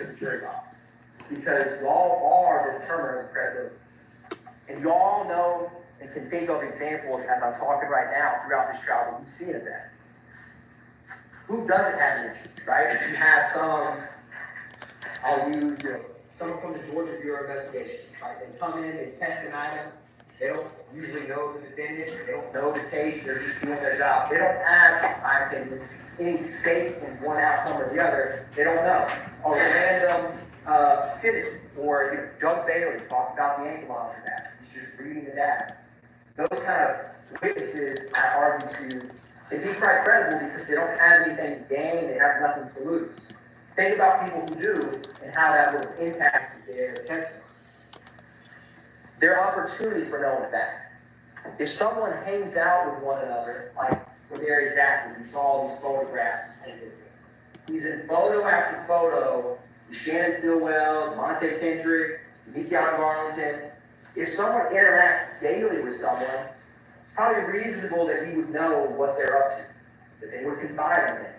to the jury box because y'all are the determiners of credibility. And y'all know and can think of examples as I'm talking right now throughout this trial that you've seen of that. Who doesn't have an interest, right? If you have some, I'll use someone from the Georgia Bureau of Investigation, right? They come in, they test an item, they don't usually know the defendant, they don't know the case, they're just doing their job. They don't have, I think, any stake in one outcome or the other. They don't know. A random citizen or Doug Bailey talked about the ankle monitor data. He's just reading the data. Those kind of witnesses, I argue to, they be quite credible because they don't have anything to gain, they have nothing to lose. Think about people who do and how that would impact their testimony. Their opportunity for knowing facts. If someone hangs out with one another, like with Gary Zachary, you saw all these photographs, he's in photo after photo with Shannon Stillwell, Monte Kendrick, Nikion Garlington. If someone interacts daily with someone, it's probably reasonable that he would know what they're up to, that they would confide in them.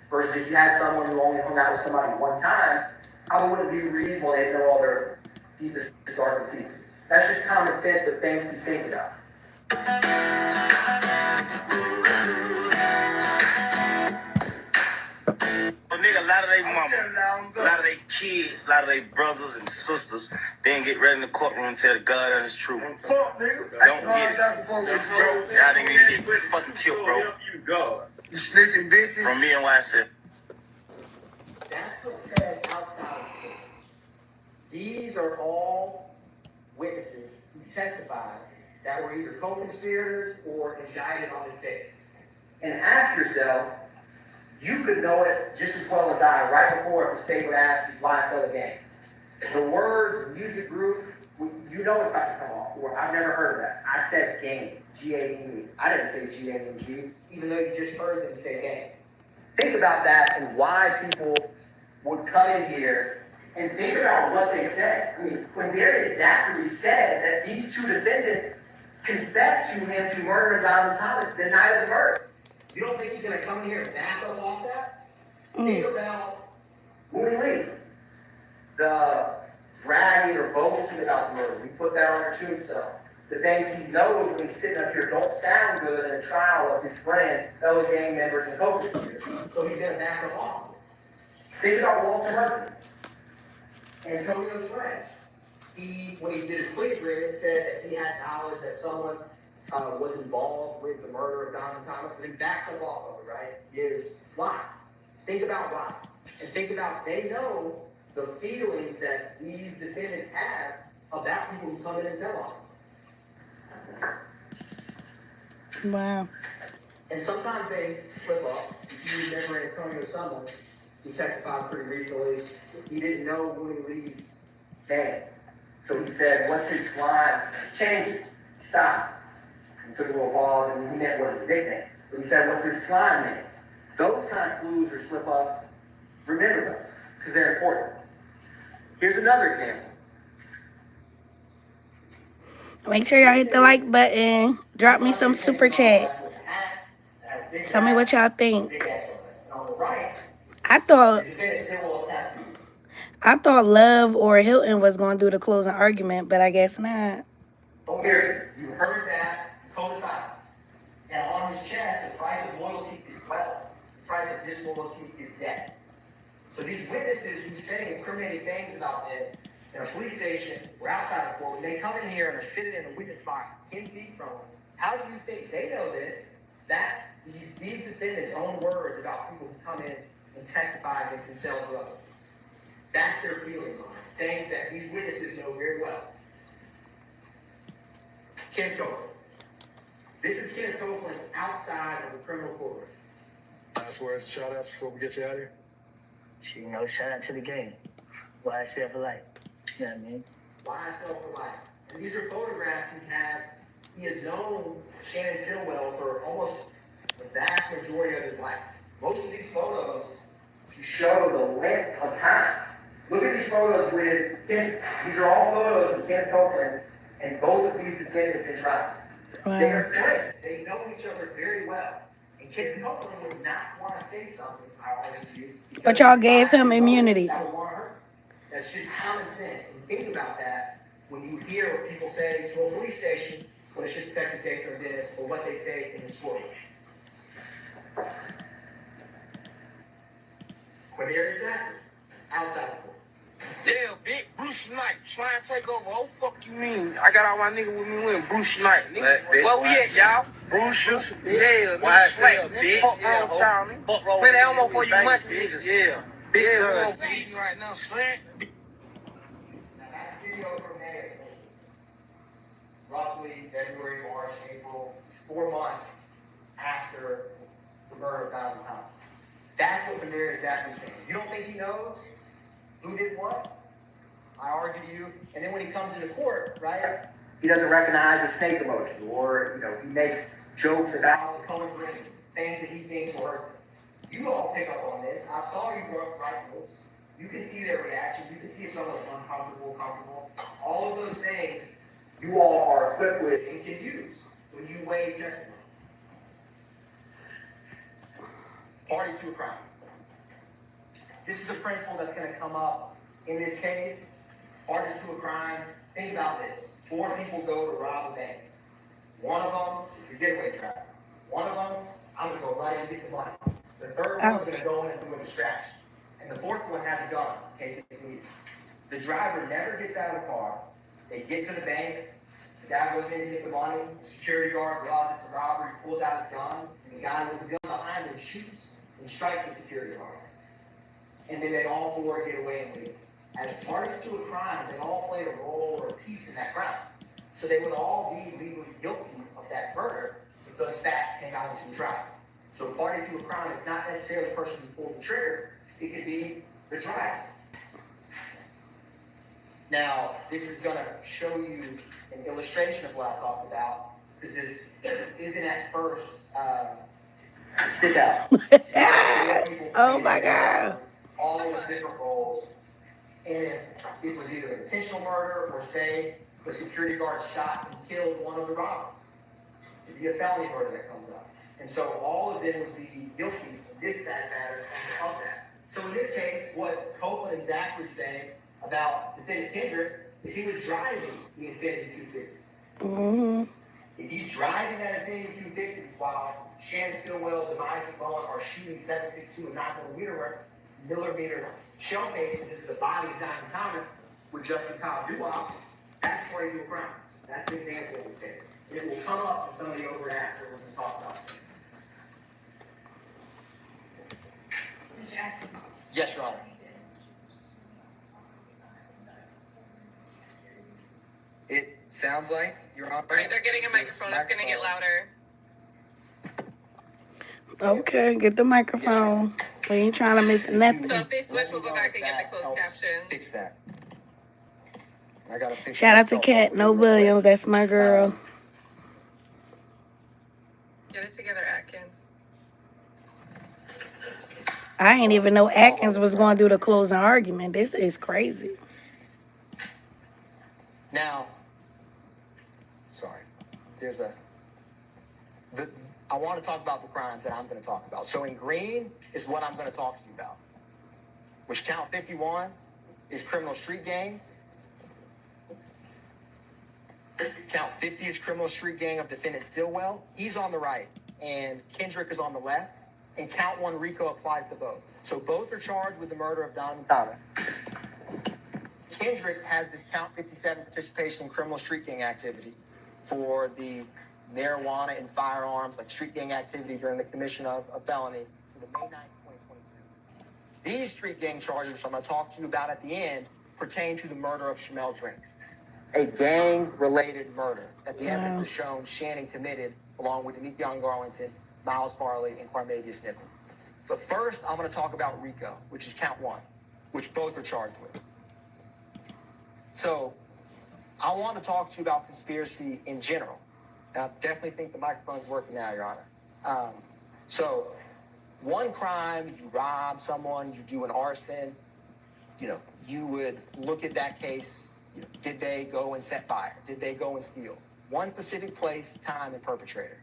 Versus if you had someone who only hung out with somebody one time, how would it be reasonable they'd know all their deepest, darkest secrets? That's just common sense, but things to think about. Well, nigga, a lot of they mama, a lot of they kids, a lot of they brothers and sisters, they didn't get ready in the courtroom and tell the God honest truth. Fuck, nigga. Don't get it. Y'all niggas need to get fucking killed, bro. You snitching bitches. From me and YSL. That's what's said outside of court. These are all witnesses who testified that were either co-conspirators or indicted on this case. And ask yourself, you could know it just as well as I right before if the state would ask, is YSL a gang? The words music group, you know it's about to come off, or I've never heard of that. I said gang, G-A-N-G. I didn't say G-A-N-G, even though you just heard them say gang. Think about that and why people would come in here and think about what they said. I mean, when Gary Zachary said that these two defendants confessed to him to murder Donald Thomas the night of the murder, you don't think he's going to come in here and back us off that? Think about Mooney Lee, the bragging or boasting about the murder. We put that on our tombstone. The things he knows when he's sitting up here don't sound good in a trial of his friends, fellow gang members, and co-conspirators. So he's going to back them off. Think about Walter Murphy, Antonio Slash. When he did his plea agreement, said that he had knowledge that someone was involved with the murder of Donald Thomas, but he backs up off of it, right? Is why. Think about why. And think about, they know the feelings that these defendants have about people who come in and tell on them. Wow. And sometimes they slip up. If you remember Antonio someone who testified pretty recently, he didn't know Mooney Lee's name. So he said, what's his slime? Change it. Stop. He took a little pause and he meant what's his nickname. But he said, what's his slime name? Those kind of clues or slip-ups, remember those, because they're important. Here's another example. Make sure y'all hit the like button. Drop me some super chats. Tell me what y'all think. I thought Love or Hilton was going to do the closing argument, but I guess not. Here, you heard that co-signs. And on his chest, the price of loyalty is wealth. The price of disloyalty is death. So these witnesses who say incriminating things about them in a police station or outside the court, when they come in here and are sitting in a witness box 10 feet from them, how do you think they know this? That's these defendants' own words about people who come in and testify against themselves or others. That's their feelings on it. Things that these witnesses know very well. Kenneth Copeland. This is Kenneth Copeland outside of the criminal court. Last words, shout outs before we get you out of here. Shout out to the game. YSL for life. You know what I mean? YSL for life. And these are photographs he's had. He has known Shannon Stillwell for almost the vast majority of his life. Most of these photos show the length of time. Look at these photos with Ken. These are all photos of Kenneth Copeland and both of these defendants in trial. Wow. They are friends. They know each other very well. And Kenneth Copeland would not want to say something, I argue, But y'all gave him immunity. that would want to hurt. That's just common sense. And think about that when you hear what people say to a police station when it should Texas Jason or Dennis, or what they say in the sport. Quavier Zachary, outside the court. Yeah, big Bruce Knight trying to take over. Oh, fuck you mean? I got all my niggas with me with Bruce Knight. Where we at, y'all? Bruce, yeah, YSL, bitch. Fuck wrong, child. Play that Elmo for you monkey niggas. Yeah. Big guns. Beating right now, son. Now that's video from May, roughly February, March, April, 4 months after the murder of Donald Thomas. That's what Quavier is exactly saying. You don't think he knows who did what? I argue to you. And then when he comes into court, right, he doesn't recognize the snake emoji, or he makes jokes about the color green, things that he thinks will hurt them. You all pick up on this. I saw you write notes. You can see their reaction. You can see if someone's uncomfortable, comfortable. All of those things you all are equipped with and can use when you weigh testimony. Parties to a crime. This is a principle that's going to come up in this case. Parties to a crime. Think about this. 4 people go to rob a bank. One of them is the getaway driver. One of them, I'm going to go right in and get the money. The third one's going to go in and do a distraction. And the fourth one has a gun in case it's needed. The driver never gets out of the car. They get to the bank. The guy goes in to get the money. The security guard realizes it's a robbery, pulls out his gun, and the guy with the gun behind him shoots and strikes the security guard. And then they all 4 get away and leave. As parties to a crime, they all played a role or a piece in that crime. So they would all be legally guilty of that murder if those facts came out into the trial. So a party to a crime is not necessarily the person who pulled the trigger. It could be the driver. Now, this is going to show you an illustration of what I talked about, because this isn't at first stick out. Oh my God. All the different roles. And if it was either intentional murder or say the security guard shot and killed one of the robbers. It'd be a felony murder that comes up. And so all of them would be guilty of this fact matter of that. So in this case, what Copeland and Zachary say about defendant Kendrick is he was driving the Infiniti Q50. Mm-hmm. If he's driving that Infiniti Q50 while Shannon Stillwell, Demise and Bowen are shooting 7.62 and 9mm shell cases into the body of Donald Thomas with Justin Kyle Duwop, that's party to a crime. That's an example of this case. It will come up in some of the overacts that we're going to talk about soon. Mr. Atkins. Yes, Your Honor. It sounds like Your Honor. Right, they're getting a microphone. It's going to get louder. Okay, get the microphone. We ain't trying to miss nothing. So if they switch, we'll go back and get the closed caption. Fix that. I gotta fix Shout out to Kat No Williams. That's my girl. Get it together, Atkins. I ain't even know Atkins was going to do the closing argument. This is crazy. Now, I want to talk about the crimes that I'm going to talk about. So in green is what I'm going to talk to you about, which count 51 is criminal street gang. Count 50 is criminal street gang of defendant Stillwell. He's on the right, and Kendrick is on the left. And count 1 RICO applies to both. So both are charged with the murder of Donald Thomas. Kendrick has this count 57 participation in criminal street gang activity for the marijuana and firearms, like street gang activity during the commission of a felony for the May 9th, 2022. These street gang charges, which I'm going to talk to you about at the end, pertain to the murder of Shamel Drinks, a gang-related murder that the evidence has shown Shannon committed along with Demetrion Garlington, Miles Farley, and Carmavius Nickel. But first, I'm going to talk about RICO, which is count 1, which both are charged with. So, I want to talk to you about conspiracy in general. And I definitely think the microphone's working now, Your Honor. So, one crime, you rob someone, you do an arson, you would look at that case, did they go and set fire? Did they go and steal? One specific place, time, and perpetrator.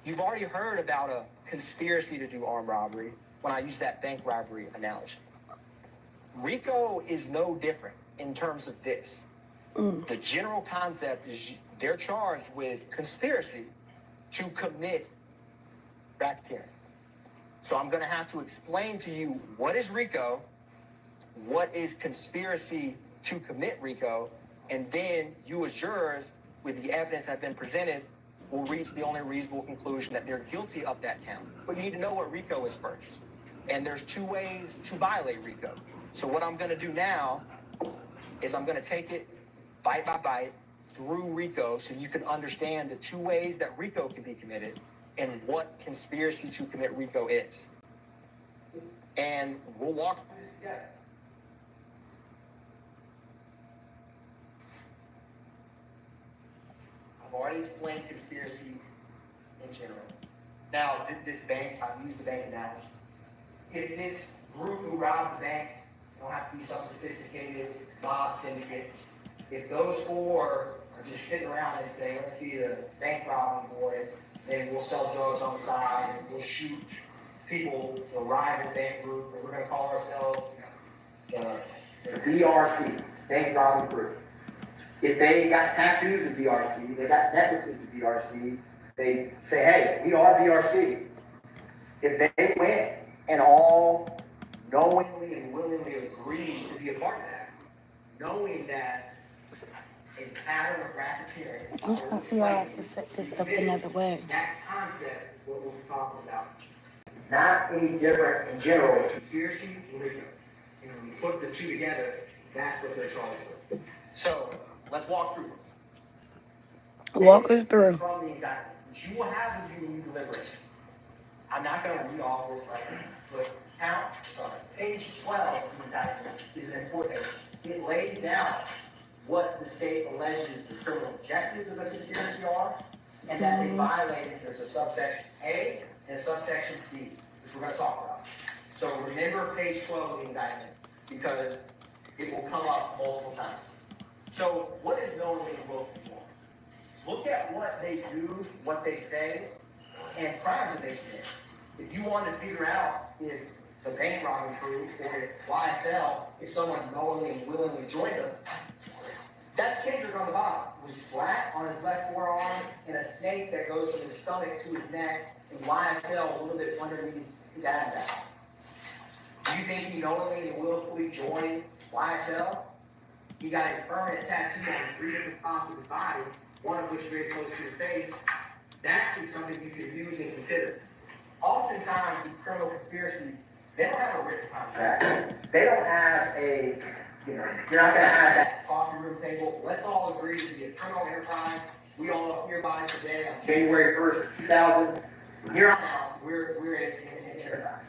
You've already heard about a conspiracy to do armed robbery when I use that bank robbery analogy. RICO is no different in terms of this. The general concept is they're charged with conspiracy to commit racketeering. So I'm going to have to explain to you what is RICO, what is conspiracy to commit RICO, and then you as jurors, with the evidence that's been presented, will reach the only reasonable conclusion that they're guilty of that count. But you need to know what RICO is first. And there's two ways to violate RICO. So what I'm going to do now is I'm going to take it bite by bite through RICO so you can understand the two ways that RICO can be committed and what conspiracy to commit RICO is. And we'll walk through this together. I've already explained conspiracy in general. Now, this bank, I've used the bank analogy. If this group who robbed the bank, don't have to be some sophisticated mob syndicate. If those four are just sitting around and say, let's be the bank robbing boys, then we'll sell drugs on the side and we'll shoot people, the rival bank group, and we're going to call ourselves the BRC, bank robbing group. If they got tattoos of BRC, they got necklaces of BRC, they say, hey, we are BRC. If they went and all knowingly and willingly agree to be a part of that, knowing that a pattern of racketeering. I'm trying to see how I can set this up another way. That concept is what we'll be talking about. It's not any different in general. It's conspiracy and RICO. And when you put the two together, that's what they're charged with. So let's walk through. Walk us through. From the indictment, which you will have with you when you deliberate. I'm not going to read all this right now, but page 12 of the indictment is an important page. It lays out what the state alleges the criminal objectives of the conspiracy are, and that they violated. There's a subsection A and a subsection B, which we're going to talk about. So remember page 12 of the indictment, because it will come up multiple times. So what is knowingly and willfully wrong? Look at what they do, what they say, and crimes that they commit. If you want to figure out if the bank robbing crew or if YSL, if someone knowingly and willingly joined them, that's Kendrick on the bottom, with slat on his left forearm and a snake that goes from his stomach to his neck, and YSL a little bit underneath his abdomen. Do you think he knowingly and willfully joined YSL? He got a permanent tattoo on 3 different spots of his body, one of which is very close to his face. That is something you can use and consider. Oftentimes, in criminal conspiracies, they don't have a written contract. They don't have a, you're not going to have that coffee room table. Let's all agree to be a criminal enterprise. We all are hereby today on January 1st, 2000. From here on out, we're in an enterprise.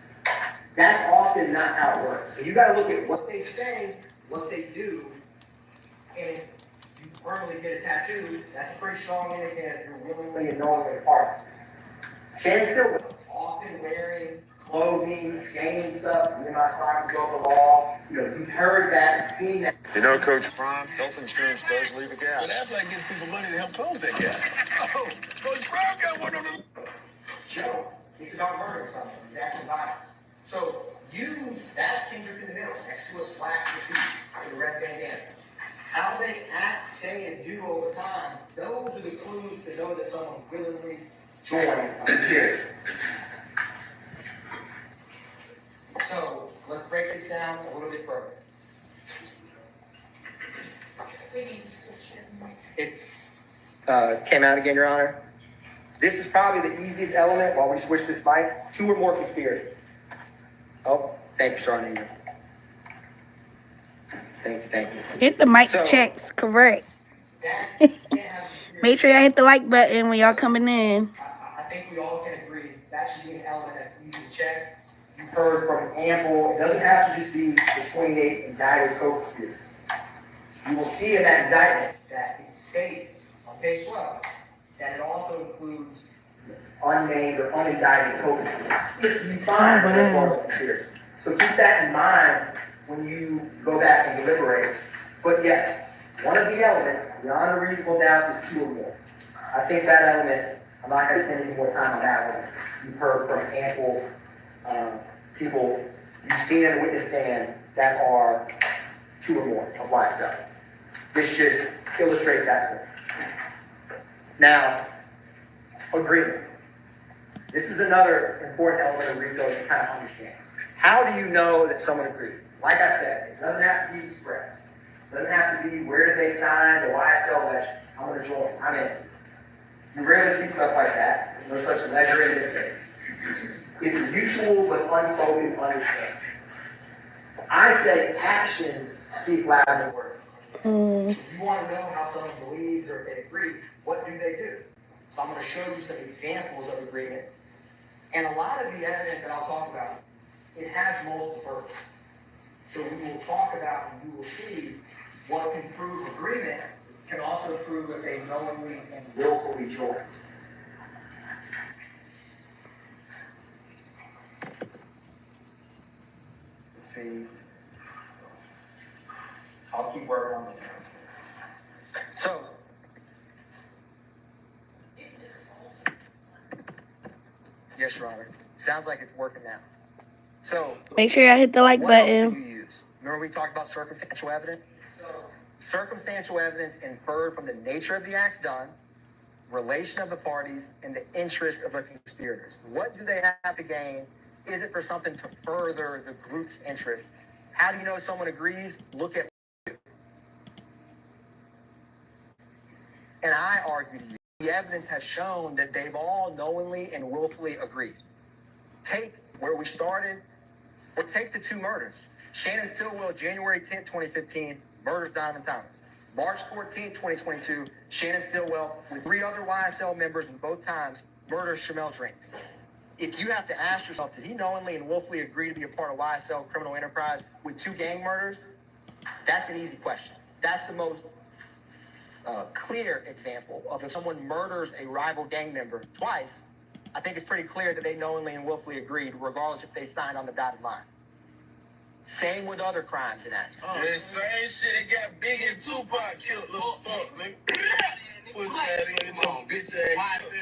That's often not how it works. So you got to look at what they say, what they do, and if you permanently get a tattoo, that's a pretty strong indicator that you're willingly and knowingly a part of this. Shannon Stillwell, often wearing clothing, scanning stuff, me and my slides go for law. You've heard that and seen that. Coach Prime, health insurance does leave a gap. But Affleck gives people money to help close that gap. Oh, Coach Prime got one of them. Joe, it's about murder or something. It's actual violence. So that's Kendrick in the middle, next to a slack receipt with a red bandana. How they act, say, and do over time, those are the clues to know that someone willingly joined a conspiracy. So let's break this down a little bit further. We need to switch it. It's came out again, Your Honor. This is probably the easiest element while we switch this mic. 2 or more conspiracies. Oh, thank you, Sergeant. Thank you. Get the mic checks correct. Make sure y'all hit the like button when y'all coming in. I think we all can agree that should be an element that's easy to check. You've heard from ample, it doesn't have to just be the 28 indicted co-conspirators. You will see in that indictment that it states on page 12 that it also includes unnamed or unindicted co-conspirators. If you find that part of the conspiracy. So keep that in mind when you go back and deliberate. But yes, one of the elements, beyond a reasonable doubt, is 2 or more. I think that element, I'm not going to spend any more time on that one. You've heard from ample people, you've seen in the witness stand that are 2 or more of YSL. This just illustrates that point. Now, agreement. This is another important element of RICO to kind of understand. How do you know that someone agreed? Like I said, it doesn't have to be expressed. It doesn't have to be where did they sign the YSL ledger. I'm going to join. I'm in. You rarely see stuff like that. There's no such ledger in this case. It's mutual but unspoken understanding. I say actions speak louder than words. If you want to know how someone believes or if they agree, what do they do? So I'm going to show you some examples of agreement. And a lot of the evidence that I'll talk about, it has multiple purposes. So we will talk about and you will see what can prove agreement can also prove if they knowingly and willfully join. Let's see. I'll keep working on this. So, yes, Your Honor. Sounds like it's working now. So, make sure y'all hit the like what else button. do you use? Remember we talked about circumstantial evidence? Circumstantial evidence inferred from the nature of the acts done, relation of the parties, and the interest of the conspirators. What do they have to gain? Is it for something to further the group's interest? How do you know someone agrees? Look at and I argue to you, the evidence has shown that they've all knowingly and willfully agreed. Take where we started, or take the 2 murders. Shannon Stillwell, January 10th, 2015, murders Donovan Thomas. March 14th, 2022, Shannon Stillwell, with 3 other YSL members in both times, murders Shamel Drinks. If you have to ask yourself, did he knowingly and willfully agree to be a part of YSL criminal enterprise with 2 gang murders? That's an easy question. That's the most clear example of if someone murders a rival gang member twice, I think it's pretty clear that they knowingly and willfully agreed, regardless if they signed on the dotted line. Same with other crimes and acts. The same shit that got Big and Tupac killed, little fuck, nigga. What's that nigga? Some bitch ass.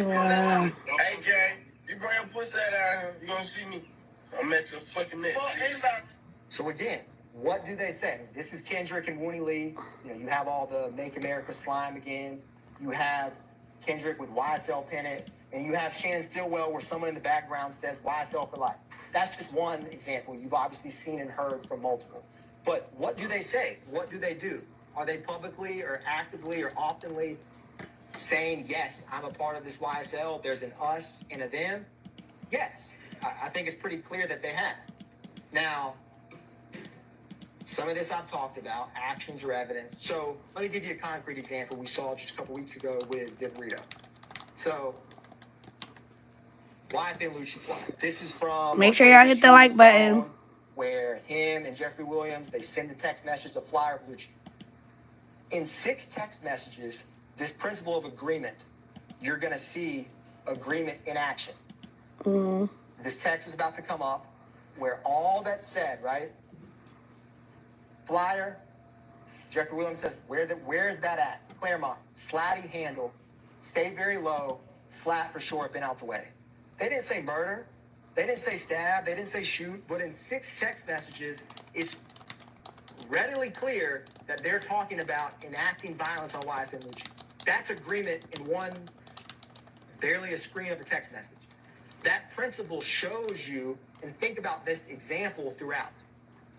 Wow. Hey, gang, you bring your pussy out here, you gonna see me. I'm at your fucking neck. So again, what do they say? This is Kendrick and Wooney Lee. You know, you have all the Make America slime again. You have Kendrick with YSL pennant, and you have Shannon Stillwell where someone in the background says YSL for life. That's just one example. You've obviously seen and heard from multiple. But what do they say? What do they do? Are they publicly or actively or oftenly saying, yes, I'm a part of this YSL, there's an us and a them? Yes. I think it's pretty clear that they have. Now, some of this I've talked about, actions or evidence. So let me give you a concrete example we saw just a couple weeks ago with Viverito. So, YFN Lucci Fly. This is from... Make sure y'all hit the like button. Where him and Jeffrey Williams, they send the text message, the flyer of Lucci. In 6 text messages, this principle of agreement, you're going to see agreement in action. This text is about to come up where all that's said, right? Flyer, Jeffrey Williams says, where's that at? Claremont, slatty handle, stay very low, slat for short, been out the way. They didn't say murder. They didn't say stab. They didn't say shoot. But in 6 text messages, it's readily clear that they're talking about enacting violence on YFN Lucci. That's agreement in one, barely a screen of a text message. That principle shows you, and think about this example throughout.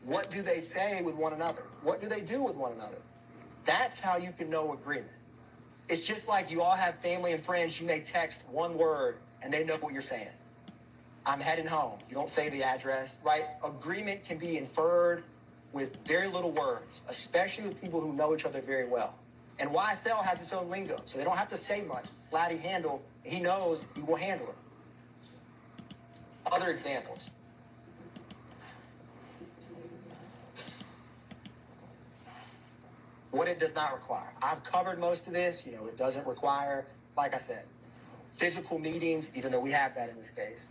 What do they say with one another? What do they do with one another? That's how you can know agreement. It's just like you all have family and friends. You may text one word and they know what you're saying. I'm heading home. You don't say the address, right? Agreement can be inferred with very little words, especially with people who know each other very well. And YSL has its own lingo, so they don't have to say much. Slatty handle, he knows he will handle it. Other examples. What it does not require. I've covered most of this. You know, it doesn't require, like I said, physical meetings, even though we have that in this case.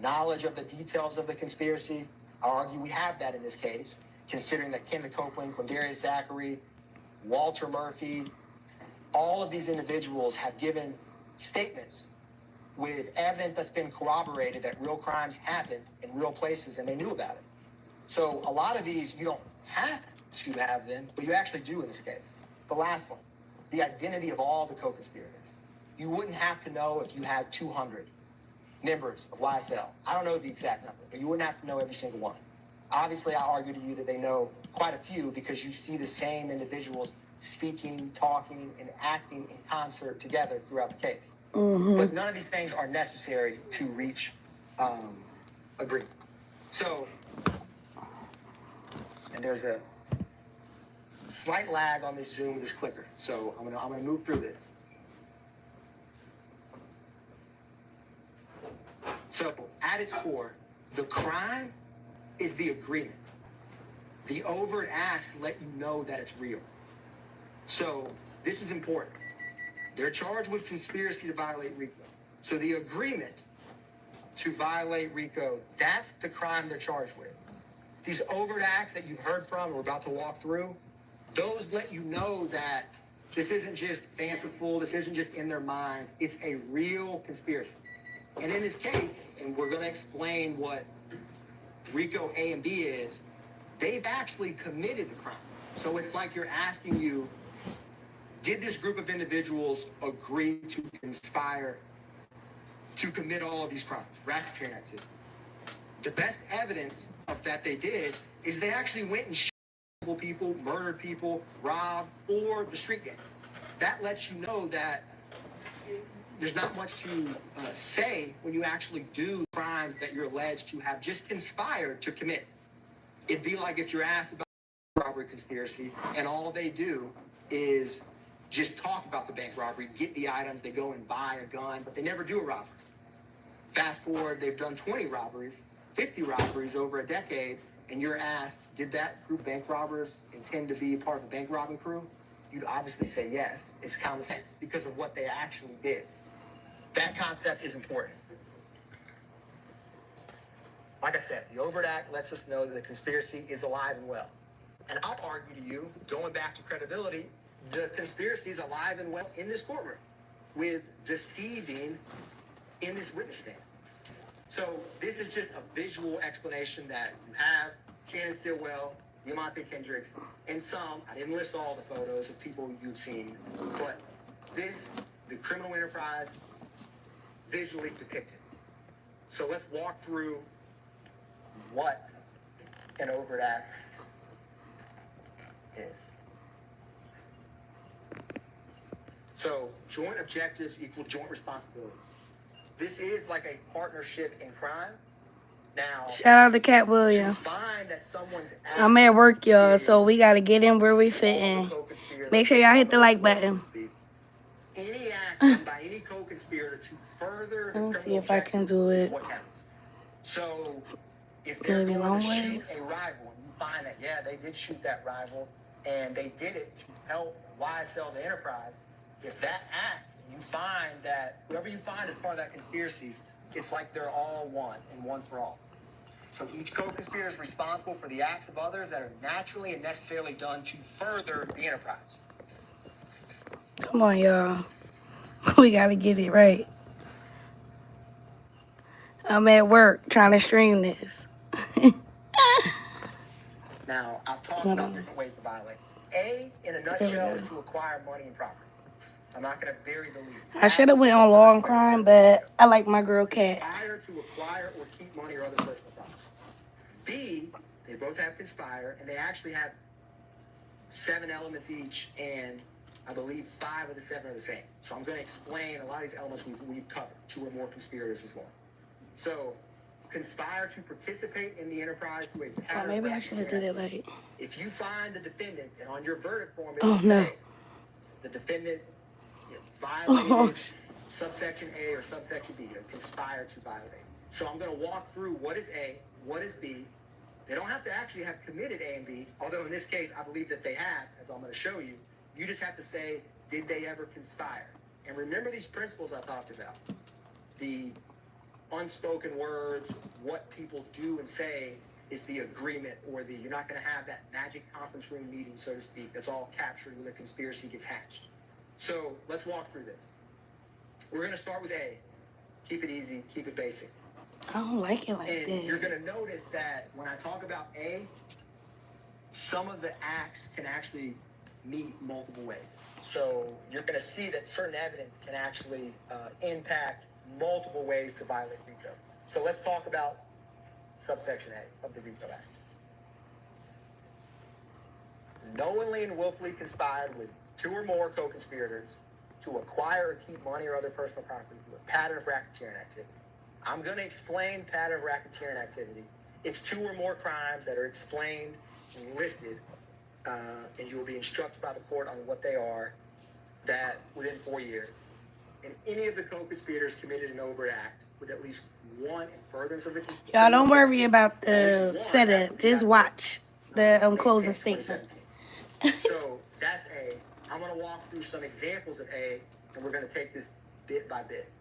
Knowledge of the details of the conspiracy. I argue we have that in this case, considering that Kenneth Copeland, Quindarius Zachary, Walter Murphy, all of these individuals have given statements with evidence that's been corroborated that real crimes happened in real places and they knew about it. So a lot of these, you don't have to have them, but you actually do in this case. The last one, the identity of all the co-conspirators. You wouldn't have to know if you had 200 members of YSL. I don't know the exact number, but you wouldn't have to know every single one. Obviously, I argue to you that they know quite a few because you see the same individuals speaking, talking, and acting in concert together throughout the case. But none of these things are necessary to reach agreement. So, and there's a slight lag on this Zoom with this clicker. So I'm gonna move through this. So at its core, the crime is the agreement. The overt acts let you know that it's real. So this is important. They're charged with conspiracy to violate RICO. So the agreement to violate RICO, that's the crime they're charged with. These overt acts that you've heard from, we're about to walk through, those let you know that this isn't just fanciful, this isn't just in their minds, it's a real conspiracy. And in this case, and we're going to explain what RICO A and B is, they've actually committed the crime. So it's like you're asking you, did this group of individuals agree to conspire to commit all of these crimes, racketeering activity? The best evidence of that they did is they actually went and shot people, murdered people, robbed for the street gang. That lets you know that there's not much to say when you actually do crimes that you're alleged to have just conspired to commit. It'd be like if you're asked about robbery conspiracy and all they do is just talk about the bank robbery, get the items, they go and buy a gun, but they never do a robbery. Fast forward, they've done 20 robberies, 50 robberies over a decade, and you're asked, did that group of bank robbers intend to be part of a bank robbing crew? You'd obviously say yes. It's common sense because of what they actually did. That concept is important. Like I said, the overt act lets us know that the conspiracy is alive and well. And I'll argue to you, going back to credibility, the conspiracy is alive and well in this courtroom with deceiving in this witness stand. So this is just a visual explanation that you have Shannon Stillwell, Diamante Kendricks, and some, I didn't list all the photos of people you've seen, but this, the criminal enterprise, visually depicted. So let's walk through what an overt act is. So joint objectives equal joint responsibility. This is like a partnership in crime. Now, Shout out to Cat Williams. find that someone's I'm at work, y'all, so we got to get in where we fit in. Make sure y'all hit the like button. Any act done by any co-conspirator to further the Let me criminal see if I can objectives do is it. what counts. So if they're Maybe going long to shoot ways. a rival, and you find that, yeah, they did shoot that rival, and they did it to help YSL the enterprise, if that act, you find that whoever you find as part of that conspiracy, it's like they're all one and one for all. So each co-conspirator is responsible for the acts of others that are naturally and necessarily done to further the enterprise. Come on, y'all. We got to get it right. I'm at work trying to stream this. Now, I've talked about different ways to violate. A, in a nutshell, is to acquire money and property. I'm not going to bury the lead. I should have went on Law and Crime, but I like my girl Cat. Conspire to acquire or keep money or other personal property. B, they both have conspire, and they actually have 7 elements each, and I believe 5 of the 7 are the same. So I'm going to explain a lot of these elements we've covered. 2 or more conspirators as one. So, conspire to participate in the enterprise through a pattern. Oh, maybe I should have did it like. If you find the defendant, and on your verdict form, it Oh, will no. say the defendant violated subsection A or subsection B, or conspired to violate. So I'm going to walk through what is A, what is B. They don't have to actually have committed A and B, although in this case, I believe that they have, as I'm going to show you. You just have to say, did they ever conspire? And remember these principles I talked about. The unspoken words, what people do and say is the agreement, or the, you're not going to have that magic conference room meeting, so to speak, that's all captured when the conspiracy gets hatched. So let's walk through this. We're going to start with A. Keep it easy, keep it basic. I don't like it like And you're that. going to notice that when I talk about A, some of the acts can actually meet multiple ways. So you're going to see that certain evidence can actually impact multiple ways to violate RICO. So let's talk about subsection A of the RICO Act. Knowingly and willfully conspired with two or more co-conspirators to acquire or keep money or other personal property through a pattern of racketeering activity. I'm going to explain pattern of racketeering activity. It's two or more crimes that are explained and listed, and you will be instructed by the court on what they are, that within 4 years. And any of the co-conspirators committed an overt act with at least one in furtherance of it. Y'all don't worry about the setup. Just watch the closing statement. So that's A. I'm going to walk through some examples of A, and we're going to take this bit by bit.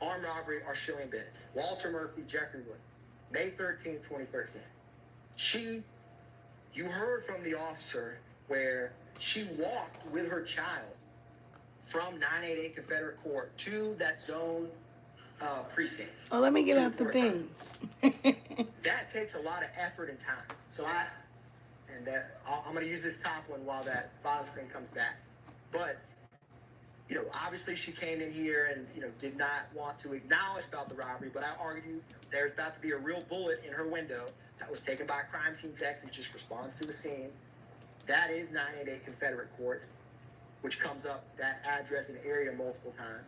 Armed robbery, Arshillian Bennett. Walter Murphy, Jeffrey Wood. May 13, 2013. You heard from the officer where she walked with her child from 988 Confederate Court to that zone precinct. Oh, let me get out the thing. That takes a lot of effort and time. So I'm going to use this top one while that bottom screen comes back. But, obviously she came in here and, did not want to acknowledge about the robbery, but I argue there's about to be a real bullet in her window that was taken by a crime scene tech who just responds to the scene. That is 988 Confederate Court, which comes up, that address and area multiple times.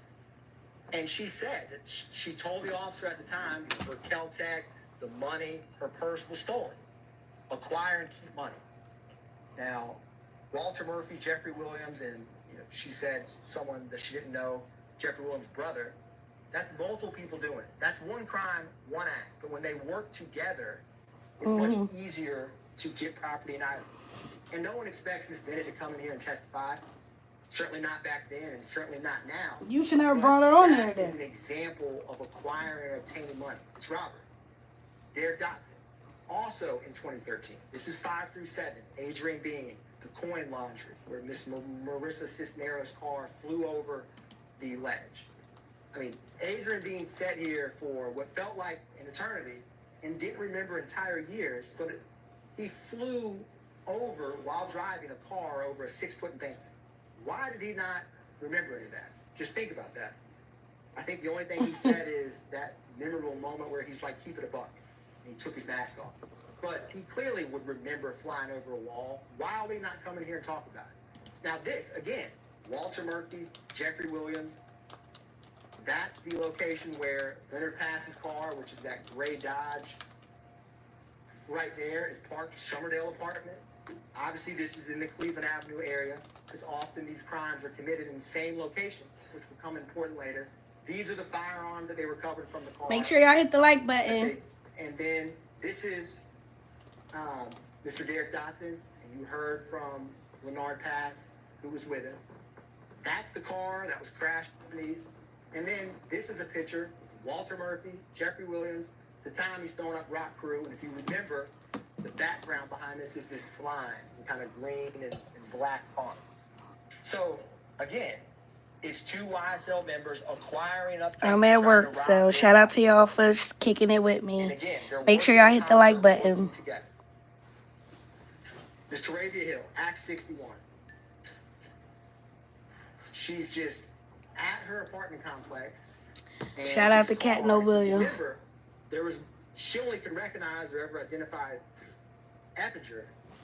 And she said that she told the officer at the time her Kel-Tec, the money, her purse was stolen. Acquire and keep money. Now, Walter Murphy, Jeffrey Williams, and she said someone that she didn't know, Jeffrey Williams' brother, that's multiple people doing it. That's one crime, one act. But when they work together, it's much easier to get property and items. And no one expects Ms. Bennett to come in here and testify. Certainly not back then, and certainly not now. You should never brought her on there That is then. an example of acquiring or obtaining money. It's robbery. Derek Dotson. Also in 2013, this is 5 through 7, Adrian Bean, the coin laundry, where Miss Marissa Cisneros' car flew over the ledge. I mean, Adrian Bean sat here for what felt like an eternity and didn't remember entire years, but he flew over while driving a car over a 6-foot embankment. Why did he not remember any of that? Just think about that. I think the only thing he said is that memorable moment where he's like, keep it a buck. And he took his mask off. But he clearly would remember flying over a wall. Why are we not coming here and talk about it? Now this, again, Walter Murphy, Jeffrey Williams, that's the location where Leonard Pass's car, which is that gray Dodge, right there is parked Summerdale Apartments. Obviously, this is in the Cleveland Avenue area because often these crimes are committed in the same locations, which will come important later. These are the firearms that they recovered from the car. Make sure y'all hit the like button. And then this is Mr. Derek Dotson, and you heard from Leonard Pass, who was with him. That's the car that was crashed beneath. And then this is a picture, Walter Murphy, Jeffrey Williams, the time he's throwing up rock crew. And if you remember, the background behind this is this slime, kind of green and black font. So, again, it's two YSL members acquiring up. I'm at work, so shout out to y'all for kicking it with me. Make sure y'all hit the like button. Miss Taravia Hill, Act 61. She's just at her apartment complex. Shout out to Cat No Williams. Remember, she only could recognize or ever identify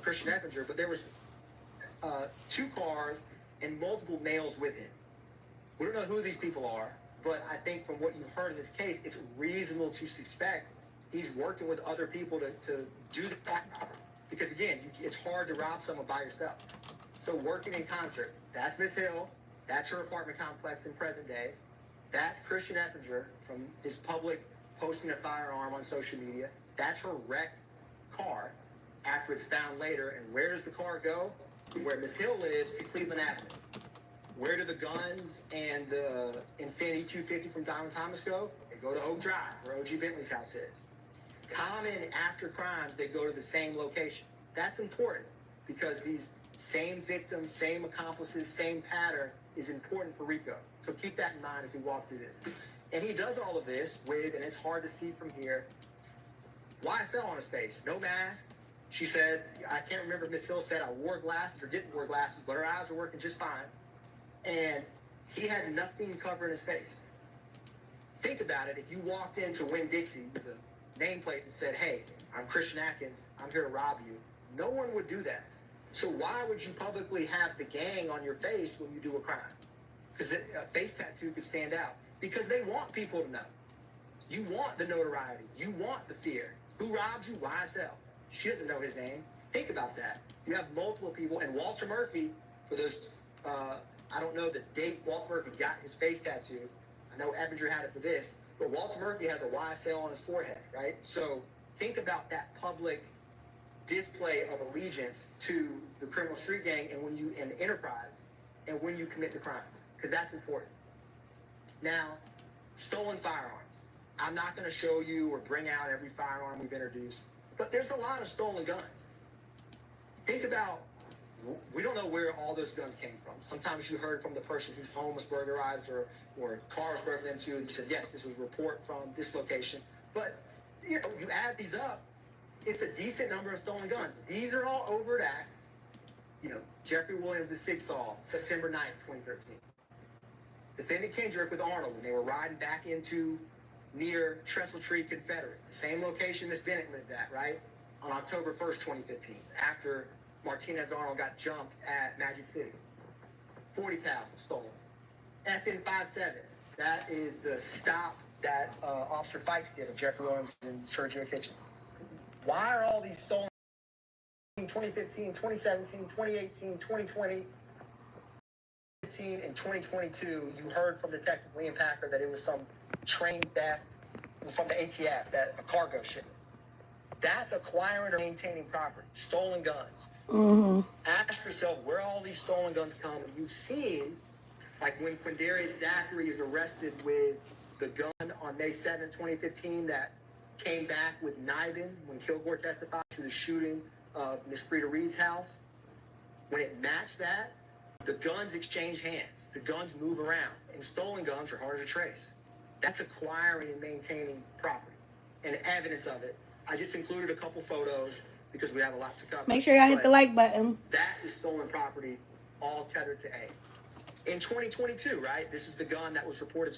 Christian Eppinger, but there was 2 cars and multiple males with him. We don't know who these people are, but I think from what you heard in this case, it's reasonable to suspect he's working with other people to do the robbery. Because again, it's hard to rob someone by yourself. So working in concert, that's Miss Hill, that's her apartment complex in present day. That's Christian Eppinger from his public posting a firearm on social media. That's her wrecked car after it's found later. And where does the car go? Where Miss Hill lives, to Cleveland Avenue. Where do the guns and the Infiniti 250 from Donald Thomas go? They go to Oak Drive, where O.G. Bentley's house is. Common after crimes, they go to the same location. That's important because these same victims, same accomplices, same pattern is important for RICO. So keep that in mind as we walk through this. And he does all of this with, and it's hard to see from here, YSL on his face, no mask. She said, I can't remember if Miss Hill said I wore glasses or didn't wear glasses, but her eyes were working just fine. And he had nothing covering his face. Think about it. If you walked into Winn-Dixie with a nameplate and said, hey, I'm Christian Atkins, I'm here to rob you, no one would do that. So why would you publicly have the gang on your face when you do a crime? Because a face tattoo could stand out. Because they want people to know. You want the notoriety. You want the fear. Who robbed you? YSL. She doesn't know his name. Think about that. You have multiple people. And Walter Murphy, for those, I don't know the date Walter Murphy got his face tattoo. I know Ebinger had it for this. But Walter Murphy has a YSL on his forehead, right? So think about that public display of allegiance to the criminal street gang and when you in enterprise and when you commit the crime. Because that's important. Now, stolen firearms. I'm not going to show you or bring out every firearm we've introduced, but there's a lot of stolen guns. Think about, we don't know where all those guns came from. Sometimes you heard from the person whose home was burglarized or car was broken into. You said, yes, this was a report from this location. But, you know, you add these up, it's a decent number of stolen guns. These are all overt acts. You know, Jeffrey Williams, the Sig Saw, September 9th, 2013. Defendant Kendrick with Arnold when they were riding back into near Trestle Tree Confederate, the same location Miss Bennett lived at, right? On October 1st, 2015, after Martinez Arnold got jumped at Magic City. 40 cal stolen. FN 57, that is the stop that Officer Fikes did of Jeffrey Williams and Sergio Kitchen. Why are all these stolen? 2015, 2017, 2018, 2020. In 2022, you heard from Detective Liam Packer that it was some train theft from the ATF, that a cargo shipment. That's acquiring or maintaining property, stolen guns. Ask yourself where all these stolen guns come. You've seen, like when Quindarius Zachary is arrested with the gun on May 7, 2015, that came back with Nibin when Kilgore testified to the shooting of Miss Frida Reed's house. When it matched that, the guns exchange hands. The guns move around. And stolen guns are harder to trace. That's acquiring and maintaining property. And evidence of it. I just included a couple photos because we have a lot to cover. Make sure y'all hit the like button. That is stolen property, all tethered to A. In 2022, right? This is the gun that was reported